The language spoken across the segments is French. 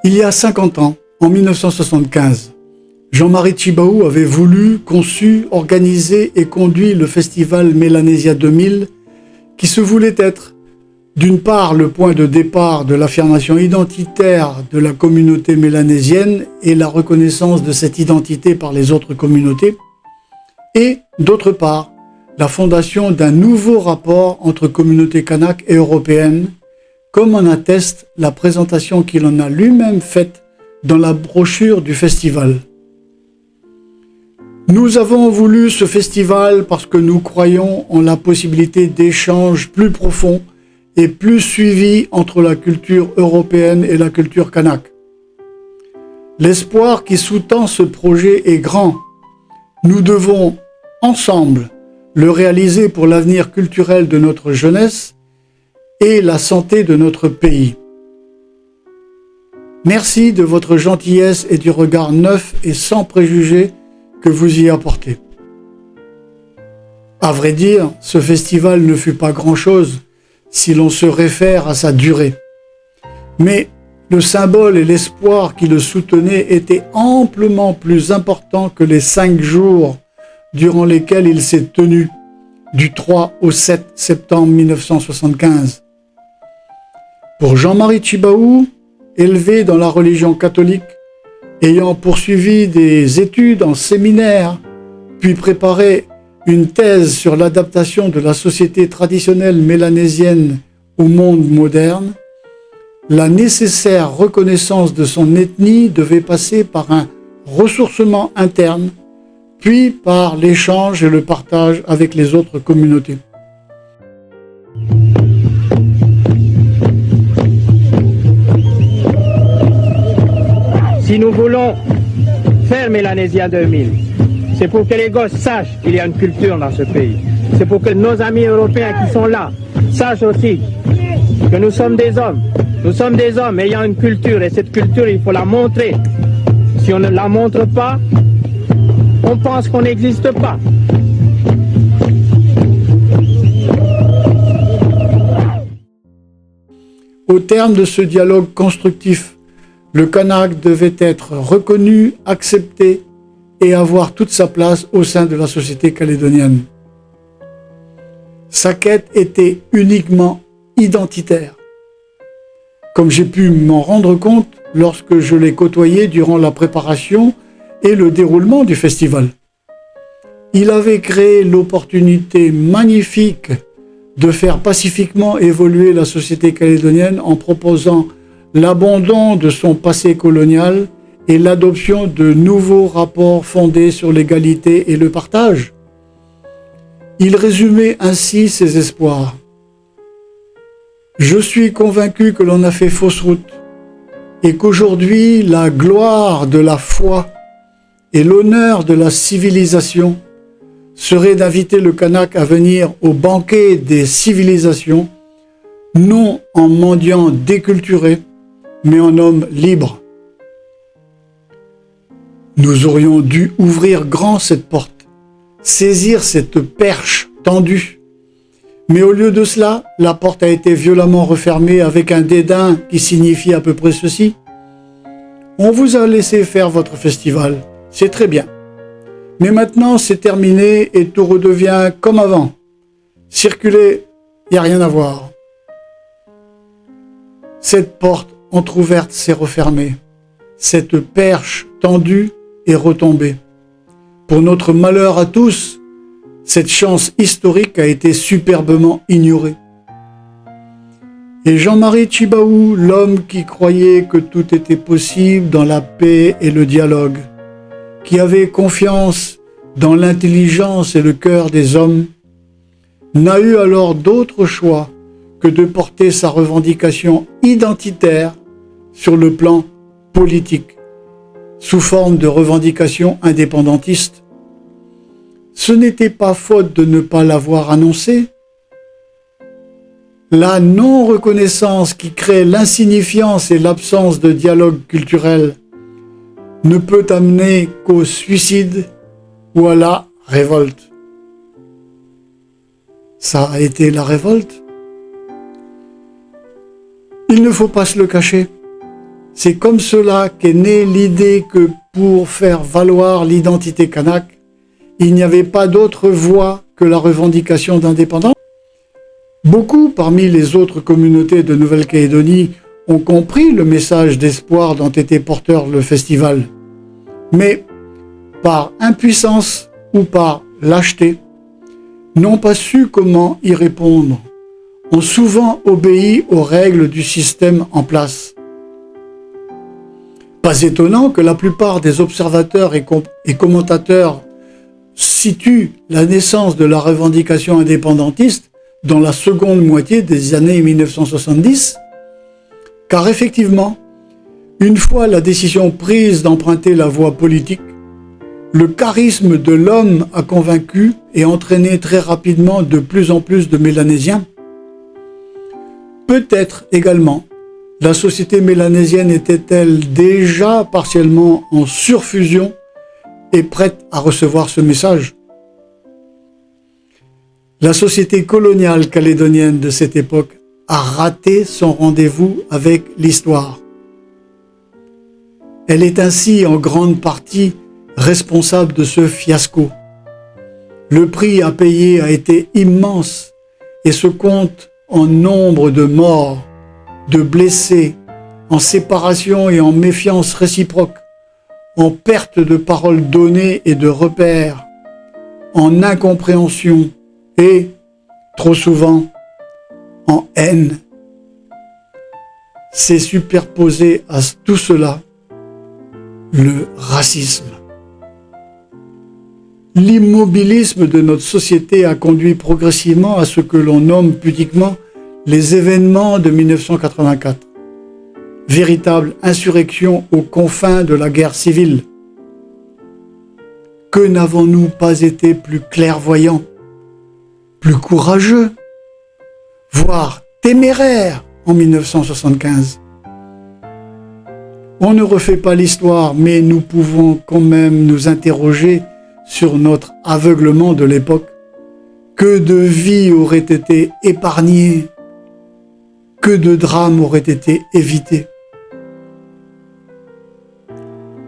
Il y a 50 ans, en 1975, Jean-Marie Tjibaou avait voulu, conçu, organisé et conduit le festival Mélanésia 2000 qui se voulait être, d'une part, le point de départ de l'affirmation identitaire de la communauté mélanésienne et la reconnaissance de cette identité par les autres communautés, et, d'autre part, la fondation d'un nouveau rapport entre communautés kanak et européennes, comme en atteste la présentation qu'il en a lui-même faite dans la brochure du festival. Nous avons voulu ce festival parce que nous croyons en la possibilité d'échanges plus profonds et plus suivis entre la culture européenne et la culture kanak. L'espoir qui sous-tend ce projet est grand. Nous devons, ensemble, le réaliser pour l'avenir culturel de notre jeunesse et la santé de notre pays. Merci de votre gentillesse et du regard neuf et sans préjugés que vous y apportez. À vrai dire, ce festival ne fut pas grand-chose si l'on se réfère à sa durée. Mais le symbole et l'espoir qui le soutenaient étaient amplement plus importants que les 5 jours durant lesquels il s'est tenu, du 3 au 7 septembre 1975. Pour Jean-Marie Tjibaou, élevé dans la religion catholique, ayant poursuivi des études en séminaire, puis préparé une thèse sur l'adaptation de la société traditionnelle mélanésienne au monde moderne, la nécessaire reconnaissance de son ethnie devait passer par un ressourcement interne, puis par l'échange et le partage avec les autres communautés. Si nous voulons faire Mélanésia 2000, c'est pour que les gosses sachent qu'il y a une culture dans ce pays. C'est pour que nos amis européens qui sont là sachent aussi que nous sommes des hommes. Nous sommes des hommes ayant une culture et cette culture, il faut la montrer. Si on ne la montre pas, on pense qu'on n'existe pas. Au terme de ce dialogue constructif, le kanak devait être reconnu, accepté et avoir toute sa place au sein de la société calédonienne. Sa quête était uniquement identitaire, comme j'ai pu m'en rendre compte lorsque je l'ai côtoyé durant la préparation et le déroulement du festival. Il avait créé l'opportunité magnifique de faire pacifiquement évoluer la société calédonienne en proposant l'abandon de son passé colonial et l'adoption de nouveaux rapports fondés sur l'égalité et le partage. Il résumait ainsi ses espoirs. « Je suis convaincu que l'on a fait fausse route et qu'aujourd'hui la gloire de la foi et l'honneur de la civilisation serait d'inviter le kanak à venir au banquet des civilisations, non en mendiant déculturé, mais en homme libre. Nous aurions dû ouvrir grand cette porte, saisir cette perche tendue. Mais au lieu de cela, la porte a été violemment refermée avec un dédain qui signifie à peu près ceci. On vous a laissé faire votre festival, c'est très bien. Mais maintenant c'est terminé et tout redevient comme avant. Circulez, il n'y a rien à voir. Cette porte entr'ouverte s'est refermée. Cette perche tendue est retombée. Pour notre malheur à tous, cette chance historique a été superbement ignorée. Et Jean-Marie Tjibaou, l'homme qui croyait que tout était possible dans la paix et le dialogue, qui avait confiance dans l'intelligence et le cœur des hommes, n'a eu alors d'autre choix que de porter sa revendication identitaire sur le plan politique, sous forme de revendication indépendantiste. Ce n'était pas faute de ne pas l'avoir annoncé. La non-reconnaissance qui crée l'insignifiance et l'absence de dialogue culturel ne peut amener qu'au suicide ou à la révolte. Ça a été la révolte. Il ne faut pas se le cacher. C'est comme cela qu'est née l'idée que pour faire valoir l'identité kanak, il n'y avait pas d'autre voie que la revendication d'indépendance. Beaucoup parmi les autres communautés de Nouvelle-Calédonie ont compris le message d'espoir dont était porteur le festival. Mais par impuissance ou par lâcheté, n'ont pas su comment y répondre, ont souvent obéi aux règles du système en place. Pas étonnant que la plupart des observateurs et commentateurs situent la naissance de la revendication indépendantiste dans la seconde moitié des années 1970, car effectivement, une fois la décision prise d'emprunter la voie politique, le charisme de l'homme a convaincu et entraîné très rapidement de plus en plus de Mélanésiens. Peut-être également, la société mélanésienne était-elle déjà partiellement en surfusion et prête à recevoir ce message. La société coloniale calédonienne de cette époque a raté son rendez-vous avec l'histoire. Elle est ainsi en grande partie responsable de ce fiasco. Le prix à payer a été immense et se compte en nombre de morts, de blessés, en séparation et en méfiance réciproque, en perte de paroles données et de repères, en incompréhension et, trop souvent, en haine. C'est superposé à tout cela le racisme. L'immobilisme de notre société a conduit progressivement à ce que l'on nomme pudiquement les événements de 1984. Véritable insurrection aux confins de la guerre civile. Que n'avons-nous pas été plus clairvoyants, plus courageux, voire téméraires en 1975 ? On ne refait pas l'histoire, mais nous pouvons quand même nous interroger sur notre aveuglement de l'époque. Que de vies auraient été épargnées, que de drames auraient été évités.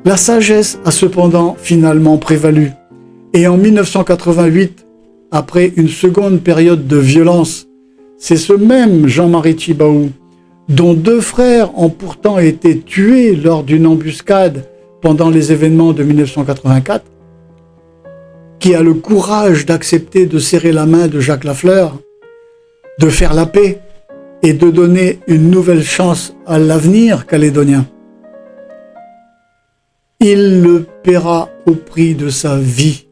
La sagesse a cependant finalement prévalu, et en 1988, après une seconde période de violence, c'est ce même Jean-Marie Tjibaou, dont 2 frères ont pourtant été tués lors d'une embuscade pendant les événements de 1984, qui a le courage d'accepter de serrer la main de Jacques Lafleur, de faire la paix et de donner une nouvelle chance à l'avenir calédonien. Il le paiera au prix de sa vie,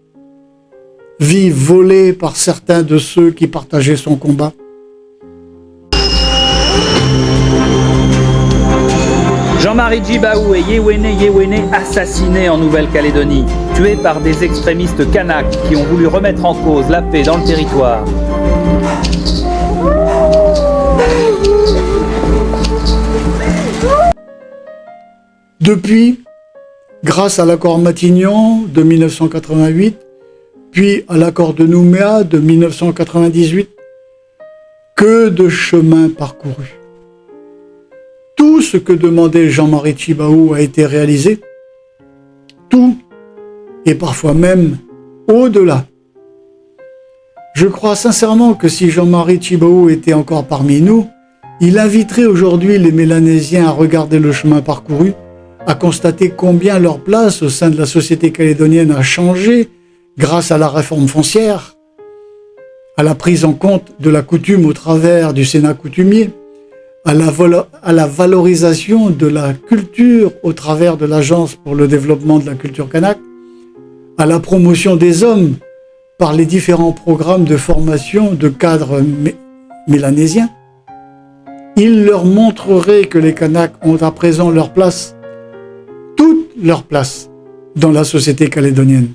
vie volée par certains de ceux qui partageaient son combat. Jean-Marie Tjibaou et Yewene assassinés en Nouvelle-Calédonie, tués par des extrémistes kanaks qui ont voulu remettre en cause la paix dans le territoire. Depuis, grâce à l'accord Matignon de 1988, puis à l'accord de Nouméa de 1998, que de chemin parcouru. Tout ce que demandait Jean-Marie Tjibaou a été réalisé, tout, et parfois même au-delà. Je crois sincèrement que si Jean-Marie Tjibaou était encore parmi nous, il inviterait aujourd'hui les Mélanésiens à regarder le chemin parcouru, à constater combien leur place au sein de la société calédonienne a changé grâce à la réforme foncière, à la prise en compte de la coutume au travers du Sénat coutumier, à la valorisation de la culture au travers de l'Agence pour le développement de la culture kanak, à la promotion des hommes par les différents programmes de formation de cadres mélanésiens. Il leur montrerait que les Kanaks ont à présent leur place, toute leur place, dans la société calédonienne.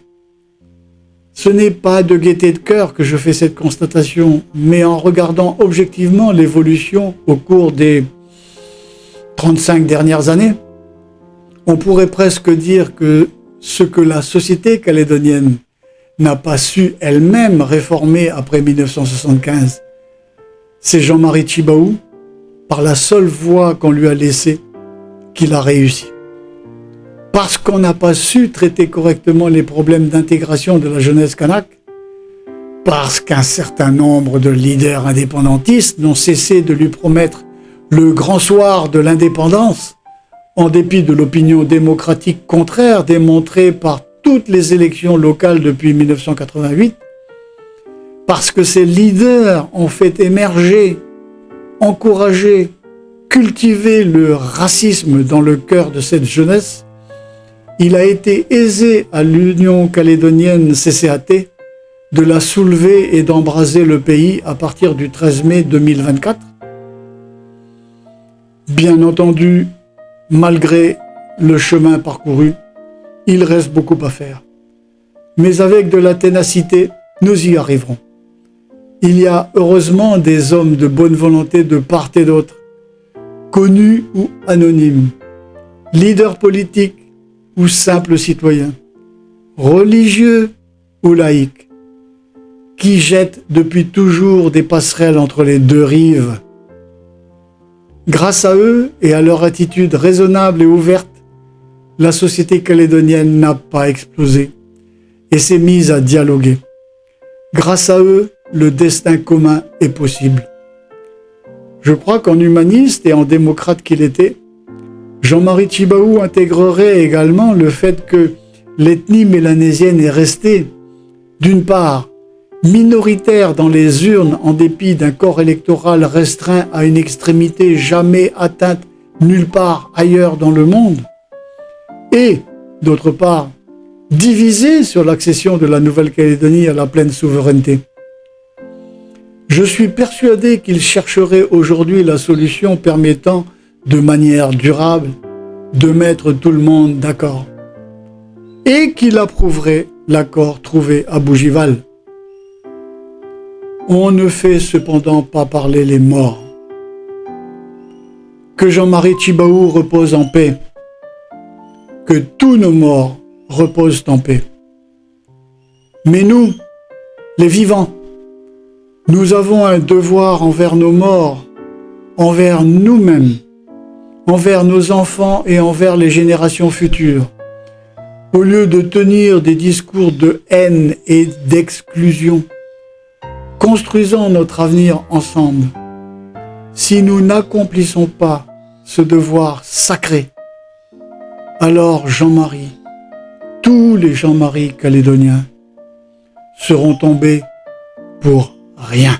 Ce n'est pas de gaieté de cœur que je fais cette constatation, mais en regardant objectivement l'évolution au cours des 35 dernières années, on pourrait presque dire que ce que la société calédonienne n'a pas su elle-même réformer après 1975, c'est Jean-Marie Tjibaou, par la seule voie qu'on lui a laissée, qu'il a réussi. Parce qu'on n'a pas su traiter correctement les problèmes d'intégration de la jeunesse kanak, parce qu'un certain nombre de leaders indépendantistes n'ont cessé de lui promettre le grand soir de l'indépendance, en dépit de l'opinion démocratique contraire démontrée par toutes les élections locales depuis 1988, parce que ces leaders ont fait émerger, encourager, cultiver le racisme dans le cœur de cette jeunesse, il a été aisé à l'Union calédonienne CCAT de la soulever et d'embraser le pays à partir du 13 mai 2024. Bien entendu, malgré le chemin parcouru, il reste beaucoup à faire. Mais avec de la ténacité, nous y arriverons. Il y a heureusement des hommes de bonne volonté de part et d'autre, connus ou anonymes, leaders politiques ou simples citoyens, religieux ou laïcs, qui jettent depuis toujours des passerelles entre les deux rives. Grâce à eux et à leur attitude raisonnable et ouverte, la société calédonienne n'a pas explosé et s'est mise à dialoguer. Grâce à eux, le destin commun est possible. Je crois qu'en humaniste et en démocrate qu'il était, Jean-Marie Tjibaou intégrerait également le fait que l'ethnie mélanésienne est restée, d'une part, minoritaire dans les urnes en dépit d'un corps électoral restreint à une extrémité jamais atteinte nulle part ailleurs dans le monde, et, d'autre part, divisée sur l'accession de la Nouvelle-Calédonie à la pleine souveraineté. Je suis persuadé qu'il chercherait aujourd'hui la solution permettant, de manière durable, de mettre tout le monde d'accord, et qu'il approuverait l'accord trouvé à Bougival. On ne fait cependant pas parler les morts. Que Jean-Marie Tjibaou repose en paix. Que tous nos morts reposent en paix. Mais nous, les vivants, nous avons un devoir envers nos morts, envers nous-mêmes, envers nos enfants et envers les générations futures. Au lieu de tenir des discours de haine et d'exclusion, construisons notre avenir ensemble. Si nous n'accomplissons pas ce devoir sacré, alors Jean-Marie, tous les Jean-Marie calédoniens seront tombés pour rien.